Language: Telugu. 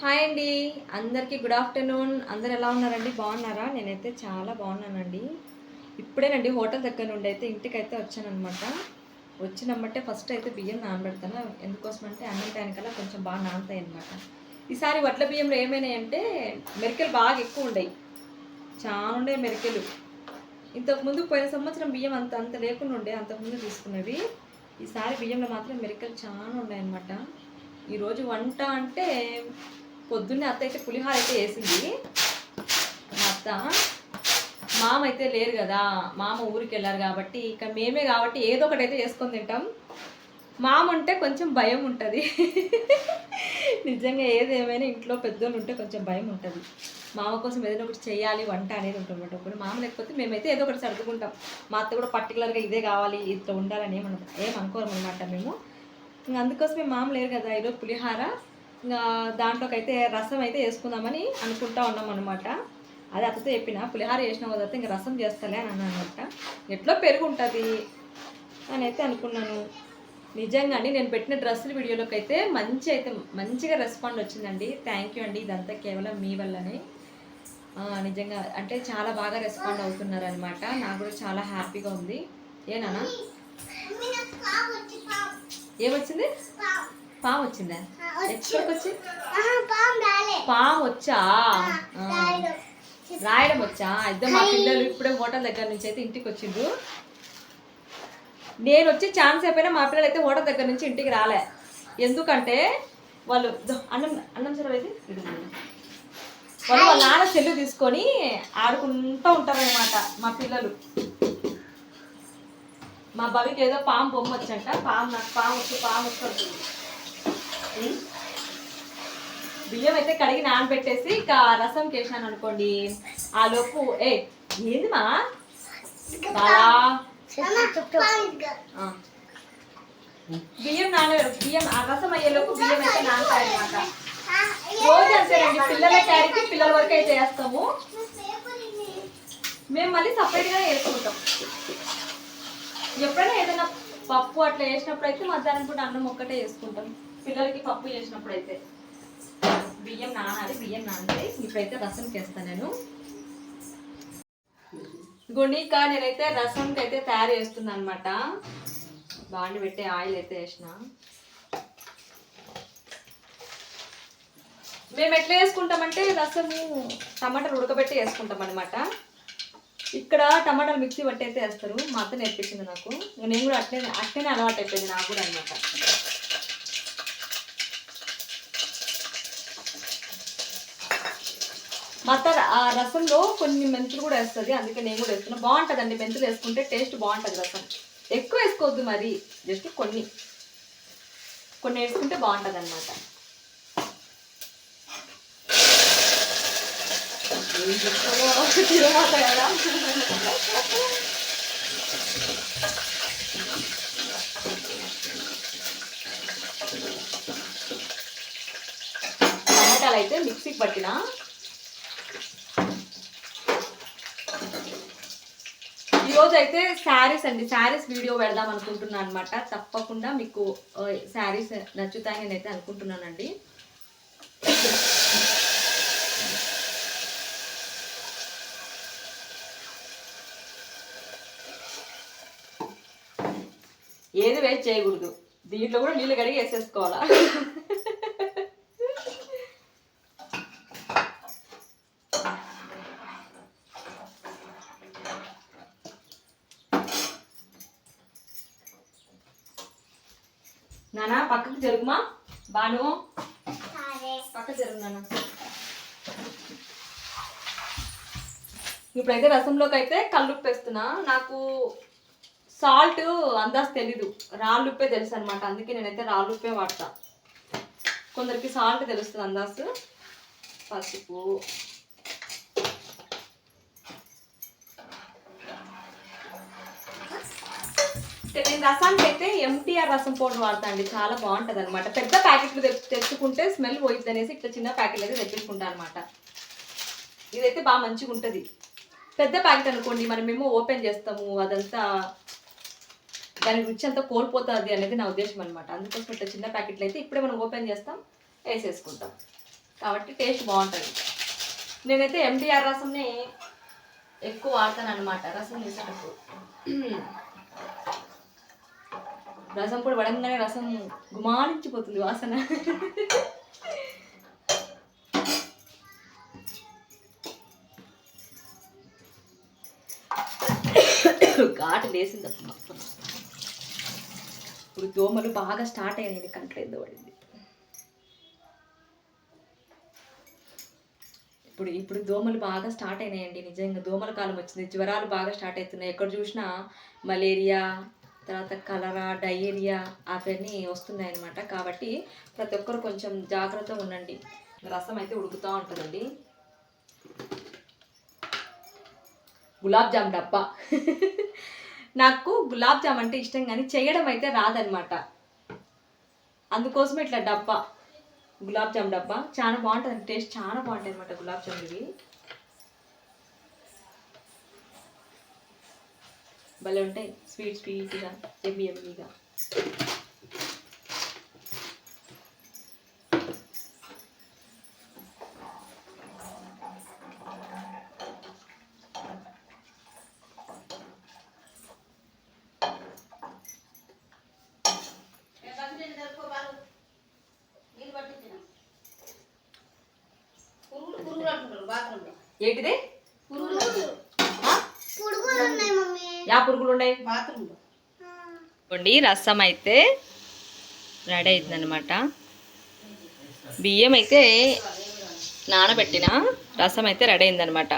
హాయ్ అండి, అందరికీ గుడ్ ఆఫ్టర్నూన్. అందరు ఎలా ఉన్నారండి? బాగున్నారా? నేనైతే చాలా బాగున్నానండి. ఇప్పుడేనండి హోటల్ దగ్గర నుండి అయితే ఇంటికైతే వచ్చానమాట. వచ్చినమ్మంటే ఫస్ట్ అయితే బియ్యం నానబెడతాను. ఎందుకోసం అంటే అన్నం టైంకల్లా కొంచెం బాగా నానతాయి అనమాట. ఈసారి వడ్ల బియ్యంలో ఏమైనాయంటే మెరికలు బాగా ఎక్కువ ఉండయి, చాలా ఉండే మెరికలు. ఇంతకుముందు పోయిన సంవత్సరం బియ్యం అంత లేకుండా ఉండే, అంతకుముందు తీసుకున్నవి. ఈసారి బియ్యంలో మాత్రం మెరికలు చాలా ఉన్నాయన్నమాట. ఈరోజు వంట అంటే పొద్దున్నే అత్త అయితే పులిహోర అయితే వేసింది. మా అత్త, మామ అయితే లేరు కదా, మామ ఊరికి వెళ్ళారు కాబట్టి ఇక మేమే కాబట్టి ఏదో ఒకటి అయితే వేసుకొని తింటాం. మామ ఉంటే కొంచెం భయం ఉంటుంది. నిజంగా ఏది ఏమైనా ఇంట్లో పెద్దోళ్ళు ఉంటే కొంచెం భయం ఉంటుంది. మామ కోసం ఏదైనా ఒకటి చేయాలి వంట అనేది ఉంటుంది. ఇప్పుడు మామ లేకపోతే మేమైతే ఏదో ఒకటి సర్దుకుంటాం. మా అత్త కూడా పర్టికులర్గా ఇదే కావాలి, ఇట్లా ఉండాలని ఏమనుకోరం అనమాట మేము. ఇంకా అందుకోసమే మామ లేరు కదా, ఈరోజు పులిహార ఇంకా దాంట్లోకి అయితే రసం అయితే వేసుకుందామని అనుకుంటా ఉన్నాం అనమాట. అది అత్తతో చెప్పిన, పులిహార వేసిన తర్వాత ఇంకా రసం చేస్తాలే అని అన్నా అనమాట. ఎట్లో పెరుగు ఉంటుంది అని అయితే అనుకున్నాను. నిజంగా అండి, నేను పెట్టిన డ్రెస్సుల వీడియోలోకి అయితే మంచిగా రెస్పాండ్ వచ్చిందండి. థ్యాంక్ యూ అండి. ఇదంతా కేవలం మీ వల్లనే. నిజంగా అంటే చాలా బాగా రెస్పాండ్ అవుతున్నారు అనమాట. నాకు కూడా చాలా హ్యాపీగా ఉంది. ఏనా ఏమొచ్చింది? పాము వచ్చిందా? ఎక్కడికి వచ్చి? పాము వచ్చా? రాయడం వచ్చా? ఇద్దరు మా పిల్లలు ఇప్పుడే హోటల్ దగ్గర నుంచి అయితే ఇంటికి వచ్చిండ్రు. నేను వచ్చి ఛాన్స్ అయిపోయినా మా పిల్లలు అయితే హోటల్ దగ్గర నుంచి ఇంటికి రాలే. ఎందుకంటే వాళ్ళు అన్నం సరే అయితే వాళ్ళు వాళ్ళ నాన్న చెల్లు తీసుకొని ఆడుకుంటూ ఉంటారనమాట మా పిల్లలు. మా బావికి ఏదో పాము బొమ్మ వచ్చంట. నాకు పాము వచ్చు. బియ్యం అయితే కడిగి నానబెట్టేసి ఇక రసం కేసాను అనుకోండి. ఆ లోపు ఏంది మా బియ్యం ఆ రసం అయ్యేలోపు బియ్యం అయితే నానతాయి అనమాట. రోజు అంతేనండి, పిల్లల క్యారీకి పిల్లల వరకు అయితే వేస్తాము. మేము మళ్ళీ సపరేట్గా వేసుకుంటాం. ఎప్పుడైనా ఏదైనా పప్పు అట్లా వేసినప్పుడు అయితే మధ్యాహ్నం పూట అన్నం ఒక్కటే వేసుకుంటాం. పిల్లలకి పప్పు చేసినప్పుడు అయితే బియ్యం నానాలి. ఇప్పుడైతే రసంకి వేస్తాను నేను. గుణిక నేనైతే రసంకి అయితే తయారు చేస్తున్నాను అనమాట. బాండి పెట్టి ఆయిల్ అయితే వేసిన. మేము ఎట్లా వేసుకుంటామంటే రసము టమాటాలు ఉడకబెట్టి వేసుకుంటాం అనమాట. ఇక్కడ టమాటాలు మిక్సీ పట్టి అయితే వేస్తారు. మా అత్త నేర్పించింది నాకు. నేను కూడా అట్లనే అలవాటు అయిపోయింది నాకు కూడా అనమాట. మా అత్త ఆ రసంలో కొన్ని మెంతులు కూడా వేస్తుంది, అందుకే నేను కూడా వేస్తున్నాను. బాగుంటుందండి మెంతులు వేసుకుంటే, టేస్ట్ బాగుంటుంది. రసం ఎక్కువ వేసుకోవద్దు, మరి జస్ట్ కొన్ని వేసుకుంటే బాగుంటుంది అనమాట. కదా టమాటాలు అయితే మిక్సీకి పట్టిన. ఈరోజు అయితే శారీస్ వీడియో పెడదాం అనుకుంటున్నాను అనమాట. తప్పకుండా మీకు శారీస్ నచ్చుతాయని నేనైతే అనుకుంటున్నానండి. ఏది వేస్ట్ చేయకూడదు. దీంట్లో కూడా నీళ్ళు కడిగి వేసేసుకోవాలా. నానా పక్కకు జరుగుమా, బాను పక్క జరుగు నాన్న. ఇప్పుడైతే రసంలోకి అయితే కల్లుప్పు వేస్తున్నా. నాకు సాల్ట్ అందాజు తెలీదు, రాళ్ళుప్పే తెలుసు అనమాట. అందుకే నేనైతే రాళ్ళుప్పే వాడతా. కొందరికి సాల్ట్ తెలుస్తుంది అందాజు. పసుపు, నేను రసానికి అయితే ఎంటీఆర్ రసం పౌడర్ వాడతా అండి. చాలా బాగుంటుంది అనమాట. పెద్ద ప్యాకెట్లు తెచ్చుకుంటే స్మెల్ పోయిద్ది అనేసి ఇట్లా చిన్న ప్యాకెట్లు అయితే తెచ్చుకుంటా అనమాట. ఇదైతే బాగా మంచిగా ఉంటుంది. పెద్ద ప్యాకెట్ అనుకోండి, మనమేమో ఓపెన్ చేస్తాము, అదంతా దాని రుచి అంతా కోల్పోతుంది అనేది నా ఉద్దేశం అనమాట. అందుకోసం ఇట్లా చిన్న ప్యాకెట్లు అయితే ఇప్పుడే మనం ఓపెన్ చేస్తాం, వేసేసుకుంటాం. కాబట్టి టేస్ట్ బాగుంటుంది. నేనైతే ఎంటీఆర్ రసంని ఎక్కువ వాడతాను అనమాట రసం చేసేటప్పుడు. రసం పొడి పడంగానే రసం గుమానించిపోతుంది వాసన. ఘాటు లేసింది అప్పుడు మొత్తం. ఇప్పుడు దోమలు బాగా స్టార్ట్ అయ్యాయి, కంట్లో ఏదో పడింది. ఇప్పుడు దోమలు బాగా స్టార్ట్ అయినాయండి. నిజంగా దోమల కాలం వచ్చింది, జ్వరాలు బాగా స్టార్ట్ అవుతున్నాయి. ఎక్కడ చూసినా మలేరియా, తర్వాత కలరా, డయేరియా అవన్నీ వస్తున్నాయి అన్నమాట. కాబట్టి ప్రతి ఒక్కరు కొంచెం జాగ్రత్తగా ఉండండి. రసం అయితే ఉడుకుతూ ఉంటుందండి. గులాబ్ జామ్ డబ్బా. నాకు గులాబ్ జామ్ అంటే ఇష్టం కానీ చేయడం అయితే రాదనమాట. అందుకోసం ఇట్లా డబ్బా, గులాబ్ జామ్ డబ్బా చాలా బాగుంటుంది. టేస్ట్ చాలా బాగుంటుంది అనమాట గులాబ్ జామ్. ఇవి భలే ఉంటాయి, స్వీట్గా, ఎమ్మిగా. ఏంటిది? యా పురుగులు ఉన్నాయి బాత్రూంలో. రసం అయితే రెడీ అవుతుందన్నమాట. బియ్యం అయితే నానబెట్టిన రసం అయితే రెడీ అయిందనమాట.